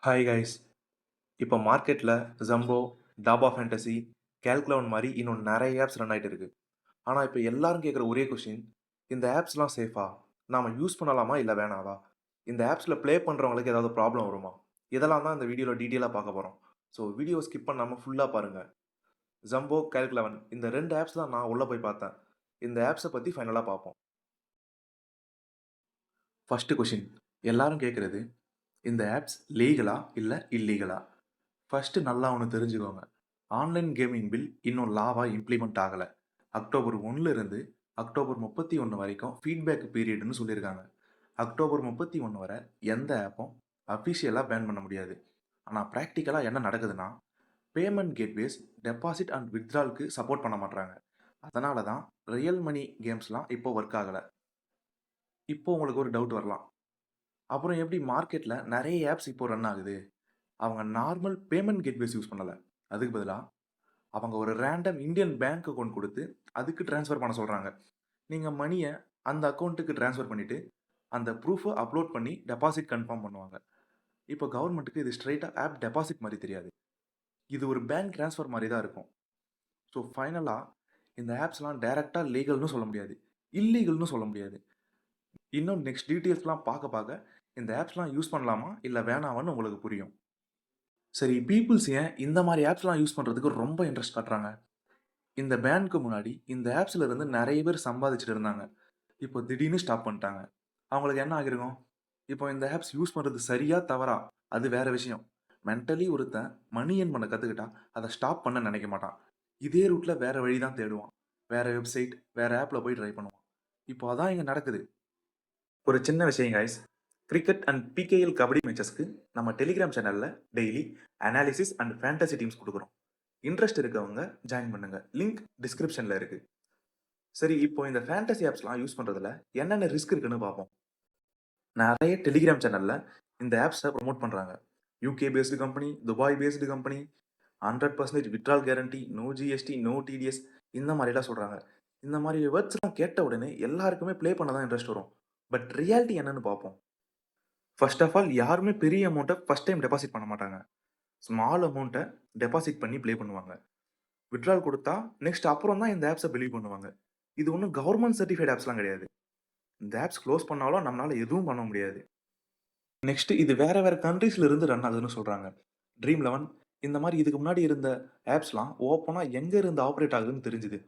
Hi guys. இப்போ மார்க்கெட்டில் jumbo, டாபா fantasy, கேல்குலவுன் மாதிரி இன்னும் நிறைய ஆப்ஸ் ரன் ஆகிட்டு இருக்கு. ஆனால் இப்போ எல்லாரும் கேட்குற ஒரே கொஷின், இந்த ஆப்ஸ்லாம் சேஃபா? நாம யூஸ் பண்ணலாமா இல்லை வேணாவா? இந்த ஆப்ஸில் ப்ளே பண்ணுறவங்களுக்கு ஏதாவது ப்ராப்ளம் வருமா? இதெல்லாம் தான் இந்த வீடியோவில் டீட்டெயிலாக பார்க்க போகிறோம். ஸோ வீடியோ ஸ்கிப் பண்ணாமல் ஃபுல்லாக பாருங்கள். ஜம்போ, கேல்குலவன் இந்த ரெண்டு ஆப்ஸ் தான் நான் உள்ளே போய் பார்த்தேன். இந்த ஆப்ஸை பற்றி ஃபைனலாக பார்ப்போம். ஃபர்ஸ்ட் கொஷின் எல்லாரும் கேட்குறது, இந்த ஆப்ஸ் லீகலா இல்லை இல்லீகலா? ஃபர்ஸ்ட்டு நல்லா ஒன்று தெரிஞ்சுக்கோங்க. ஆன்லைன் கேமிங் பில் இன்னும் லாவா இம்ப்ளிமெண்ட் ஆகல. அக்டோபர் 1 இருந்து அக்டோபர் 31 வரைக்கும் ஃபீட்பேக் பீரியட்ன்னு சொல்லியிருக்காங்க. அக்டோபர் 31 வரை எந்த ஆப்பும் அஃபிஷியலா பேன் பண்ண முடியாது. ஆனா பிராக்டிகலா என்ன நடக்குதுன்னா, பேமெண்ட் கேட்வேஸ் டெபாசிட் அண்ட் வித்ட்ராலுக்கு சப்போர்ட் பண்ண மாட்றாங்க. அதனால தான் ரியல் மணி கேம்ஸ்லாம் இப்போ ஒர்க் ஆகல. இப்போ உங்களுக்கு ஒரு டவுட் வரலாம். அப்புறம் எப்படி மார்க்கெட்ல நெறைய ஆப்ஸ் இப்போ ரன் ஆகுது? அவங்க நார்மல் பேமெண்ட் கேட்வேஸ் யூஸ் பண்ணல. அதுக்கு பதிலா அவங்க ஒரு ரேண்டம் இந்தியன் பேங்க் அக்கவுண்ட் குடுத்து, அதுக்கு ட்ரான்ஸ்ஃபர் பண்ண சொல்றாங்க. நீங்க மணிய அந்த அக்கவுண்ட்டுக்கு ட்ரான்ஸ்ஃபர் பண்ணிட்டு, அந்த ப்ரூஃப அப்லோட் பண்ணி டெபாசிட் கன்ஃபார்ம் பண்ணுவாங்க. இப்போ கவர்மெண்ட்டுக்கு இது ஸ்ட்ரெய்ட்டா ஆப் டெபாசிட் மாரி தெரியாது. இது ஒரு பேங்க் ட்ரான்ஸ்ஃபர் மாரி தான் இருக்கும். ஸோ ஃபைனலா இந்த ஆப்ஸ்லாம் டைரக்ட்டா லீகல்ன்னு சொல்ல முடியாது. இல்லீகல்ன்னு சொல்ல முடியாது. இன்னும் நெக்ஸ்ட் டீட்டெயில்ஸ்லாம் பார்க்க இந்த ஆப்ஸ்லாம் யூஸ் பண்ணலாமா? இல்ல வேணாமான்னு உங்களுக்கு புரியும். சரி, பீப்பிள்ஸ் ஏன் இந்த மாரி ஆப்ஸ்லாம் யூஸ் பண்றதுக்கு ரொம்ப இன்ட்ரெஸ்ட் காட்டுறாங்க? இந்த பேனுக்கு முன்னாடி இந்த ஆப்ஸ்ல இருந்து நெறைய பேர் சம்பாதிச்சுட்டு இருந்தாங்க. இப்போ திடீர்னு ஸ்டாப் பண்ணிட்டாங்க. அவங்களுக்கு என்ன ஆகிருக்கும்? இப்போ இந்த ஆப்ஸ் யூஸ் பண்றது சரியா? தவறா? அது வேற விஷயம். மென்டலி ஒருத்தன் மணி எர்ன் பண்ண கத்துக்கிட்டா, அத ஸ்டாப் பண்ண நெனைக்க மாட்டான். இதே ரூட்ல வேற வழி தான் தேடுவான். வேற வெப்சைட், வேற ஆப்ல போய் ட்ரை பண்ணுவான். இப்போ அதான் இங்க நடக்குது. ஒரு சின்ன விஷயம் guys. Cricket and PKL kabaddi மேட்சஸ்க்கு நம்ம டெலிகிராம் சேனல்ல daily analysis and fantasy teams குடுக்குறோம். இன்ட்ரெஸ்ட் இருக்கவங்க ஜாயின் பண்ணுங்க. லிங்க் டிஸ்கிரிப்ஷன்ல இருக்கு. சரி, இப்போ இந்த ஃபேண்டசி ஆப்ஸ்லாம் யூஸ் பண்றதுல என்னென்ன ரிஸ்க் இருக்குன்னு பார்ப்போம். நெறைய டெலிகிராம் சேனல்ல இந்த ஆப்ஸ ப்ரமோட் பண்றாங்க. UK based company, Dubai based company, 100% withdrawal guarantee, no GST, no TDS இந்த மாரிலாம் சொல்றாங்க. இந்த மாரி வேர்ட்ஸ்லாம் கேட்ட உடனே எல்லாருக்குமே ப்ளே பண்ண தான் இன்ட்ரெஸ்ட் வரும். பட் ரியாலிட்டி என்னன்னு பார்ப்போம். ஃபர்ஸ்ட் ஆஃப் ஆல் யாருமே பெரிய அமௌண்ட்ட ஃபர்ஸ்ட் டைம் டெபாசிட் பண்ண மாட்டாங்க. ஸ்மால் அமௌண்ட்ட டெபாசிட் பண்ணி ப்ளே பண்ணுவாங்க. வித்ட்ரால் குடுத்தா நெக்ஸ்ட் அப்புறம் தான் இந்த ஆப்ஸ பிலீவ் பண்ணுவாங்க. இது ஒண்ணும் கவர்ன்மென்ட் சர்டிஃபைட் ஆப்ஸ்லாம் கிடையாது. இந்த ஆப்ஸ் க்ளோஸ் பண்ணாலும் நம்மளால எதுவும் பண்ண முடியாது. நெக்ஸ்ட் இது வேற கண்ட்ரீஸ்ல இருந்து ரன் ஆகுதுன்னு சொல்றாங்க. ட்ரீம் 11 இந்த மாரி இதுக்கு முன்னாடி இருந்த ஆப்ஸ்லாம் ஓப்பனா எங்க இருந்து ஆப்பரேட் ஆகுதுன்னு தெரிஞ்சுது.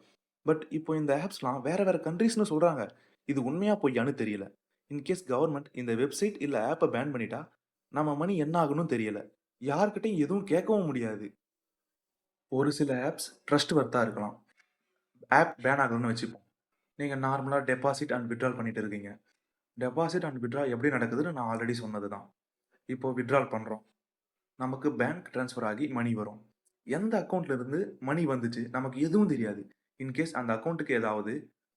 பட் இப்போ இந்த ஆப்ஸ்லாம் வேற கண்ட்ரீஸ்ன்னு சொல்றாங்க. இது உண்மையா பொய்யான்னு தெரியல. இன்கேஸ் கவர்ன்மென்ட் இந்த வெப்சைட் இல்ல ஆப்ப பேன் பண்ணிட்டா, நம்ம மணி என்ன ஆகும்னு தெரியல. யார்கிட்டயும் எதுவும் கேட்கவும் முடியாது. ஒரு சில ஆப்ஸ் ட்ரஸ்ட் வர்த்தா இருக்கலாம். ஆப் பேன் ஆகணும்னு வச்சுப்போம். நீங்க நார்மலா டெபாசிட் அண்ட் வித்ட்ரால் பண்ணிட்டு இருக்கீங்க. டெபாசிட் அண்ட் வித்ட்ரா எப்படி நடக்குதுன்னு நான் ஆல்ரெடி சொன்னது தான். இப்போ வித்ட்ரால் பண்றோம். நமக்கு பேங்க் ட்ரான்ஸ்ஃபர் ஆகி மணி வரும். எந்த அக்கவுண்ட்ல இருந்து மணி வந்துச்சு நமக்கு எதுவும் தெரியாது. இன்கேஸ் அந்த அக்கவுண்ட்டுக்கு ஏதாவது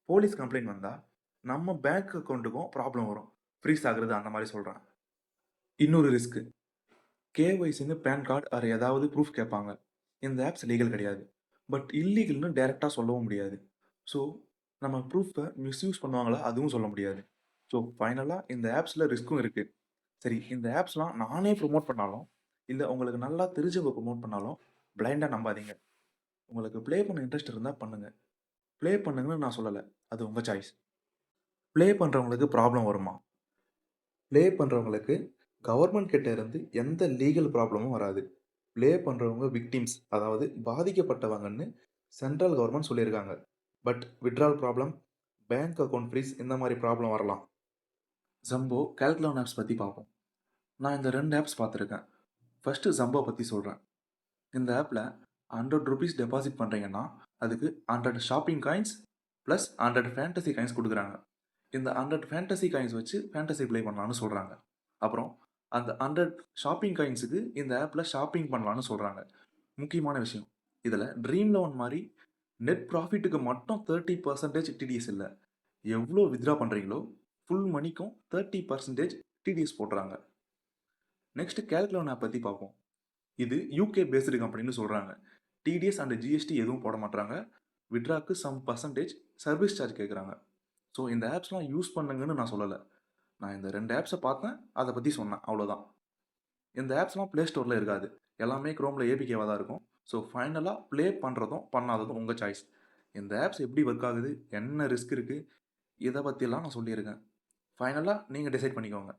போலீஸ் கம்ப்ளைண்ட் வந்தா, நம்ம பேங்க் அக்கவுண்ட்டுக்கும் ப்ராப்ளம் வரும். ஃப்ரீஸ் ஆகுறது அந்த மாரி சொல்றேன். இன்னொரு ரிஸ்க். கேஒய்சின்னு பான் கார்டு ஆர் ஏதாவது ப்ரூஃப் கேட்பாங்க. இந்த ஆப்ஸ் லீகல் கிடையாது. பட் இல்லீகல்னு டைரக்ட்டா சொல்லவும் முடியாது. ஸோ நம்ம ப்ரூஃப மிஸ்யூஸ் பண்ணுவாங்களா? அதுவும் சொல்ல முடியாது. ஸோ ஃபைனலா இந்த ஆப்ஸ்ல ரிஸ்க்கும் இருக்கு. சரி, இந்த ஆப்ஸ்லாம் நானே ப்ரமோட் பண்ணாலும், இல்ல உங்களுக்கு நல்லா தெரிஞ்சவங்க ப்ரமோட் பண்ணாலும், பிளைண்டா நம்பாதீங்க. உங்களுக்கு ப்ளே பண்ண இன்ட்ரெஸ்ட் இருந்தா பண்ணுங்க. ப்ளே பண்ணுங்கன்னு நான் சொல்லல. அது உங்க சாய்ஸ். ப்ளே பண்றவங்களுக்கு ப்ராப்ளம் வருமா? ப்ளே பண்றவங்களுக்கு கவர்ன்மெண்ட் கிட்ட இருந்து எந்த லீகல் ப்ராப்ளமும் வராது. ப்ளே பண்றவங்க விக்டிம்ஸ், அதாவது பாதிக்கப்பட்டவங்கன்னு சென்ட்ரல் கவர்ன்மெண்ட் சொல்லியிருக்காங்க. But withdrawal problem, bank account freeze இந்த மாரி ப்ராப்ளம் வரலாம். ஜம்போ, கால்குலோன் ஆப்ஸ் பத்தி பார்ப்போம். நான் இந்த 2 ஆப்ஸ் பார்த்துருக்கேன். ஃபர்ஸ்ட் ஜம்போ பத்தி சொல்றேன். இந்த ஆப்ல ₹100 டெபாசிட் பண்றீங்கன்னா, அதுக்கு 100 shopping coins plus 100 fantasy coins குடுக்குறாங்க. இந்த 100 ஃபேண்டசி காயின்ஸ் வச்சு ஃபேண்டசி ப்ளே பண்ணலாம்னு சொல்றாங்க. அப்புறம் அந்த 100 ஷாப்பிங் காயின்ஸுக்கு இந்த ஆப்ல ஷாப்பிங் பண்ணலாம்னு சொல்றாங்க. முக்கியமான விஷயம். இதுல ட்ரீம் லோன் மாரி நெட் ப்ராஃபிட்டுக்கு மட்டும் 30% டிடிஎஸ் இல்ல. எவ்ளோ வித்ட்ரா பண்றீங்களோ, ஃபுல் மணிக்கும் 30% டிடிஎஸ் போடுறாங்க. நெக்ஸ்ட் கால்குலோன் ஆப் பத்தி பார்ப்போம். இது யுகே பேஸ்டு கம்பெனின்னு சொல்றாங்க. டிடிஎஸ் அண்ட் ஜிஎஸ்டி எதுவும் போட மாட்றாங்க. வித்ட்ராக்கு சம் பெர்சன்டேஜ் சர்வீஸ் சார்ஜ் கேட்குறாங்க. ஸோ இந்த ஆப்ஸ்லாம் யூஸ் பண்ணுங்கன்னு நான் சொல்லல. நான் இந்த 2 ஆப்ஸ பார்த்தேன். அத பத்தி சொன்னேன். அவ்வளோதான். இந்த ஆப்ஸ்லாம் ப்ளே ஸ்டோரில் இருக்காது. எல்லாமே குரோமில் ஏபிகேவாக தான் இருக்கும். ஸோ ஃபைனலாக ப்ளே பண்ணுறதும் பண்ணாததும் உங்கள் சாய்ஸ். இந்த ஆப்ஸ் எப்படி ஒர்க் ஆகுது, என்ன ரிஸ்க் இருக்குது, இதை பற்றிலாம் நான் சொல்லியிருக்கேன். ஃபைனலாக நீங்கள் டிசைட் பண்ணிக்கோங்க.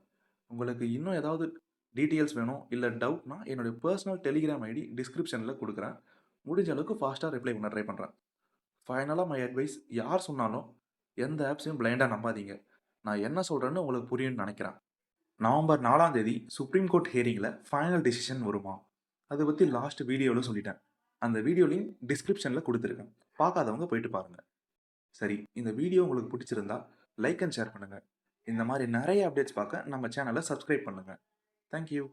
உங்களுக்கு இன்னும் ஏதாவது டீட்டெயில்ஸ் வேணும் இல்லை டவுட்னா என்னுடைய பர்சனல் டெலிகிராம் ஐடி டிஸ்கிரிப்ஷனில் கொடுக்குறேன். முடிஞ்ச அளவுக்கு ஃபாஸ்ட்டாக ரிப்ளை பண்ண ட்ரை பண்ணுறேன். ஃபைனலாக மை அட்வைஸ், யார் சொன்னாலும் எந்த ஆப்ஸையும் பிளைண்டாக நம்பாதீங்க. நான் என்ன சொல்கிறேன்னு உங்களுக்கு புரியும்னு நினைக்கிறேன். நவம்பர் 4ஆம் தேதி சுப்ரீம் கோர்ட் ஹியரிங்கில் ஃபைனல் டிசிஷன் வருமா? அதை பற்றி லாஸ்ட் வீடியோவில் சொல்லிட்டேன். அந்த வீடியோ லிங்க் டிஸ்கிரிப்ஷனில் கொடுத்துருக்கேன். பார்க்காதவங்க போயிட்டு பாருங்கள். சரி, இந்த வீடியோ உங்களுக்கு பிடிச்சிருந்தா லைக் அண்ட் ஷேர் பண்ணுங்கள். இந்த மாதிரி நிறைய அப்டேட்ஸ் பார்க்க நம்ம சேனலை சப்ஸ்கிரைப் பண்ணுங்கள். தேங்க்யூ.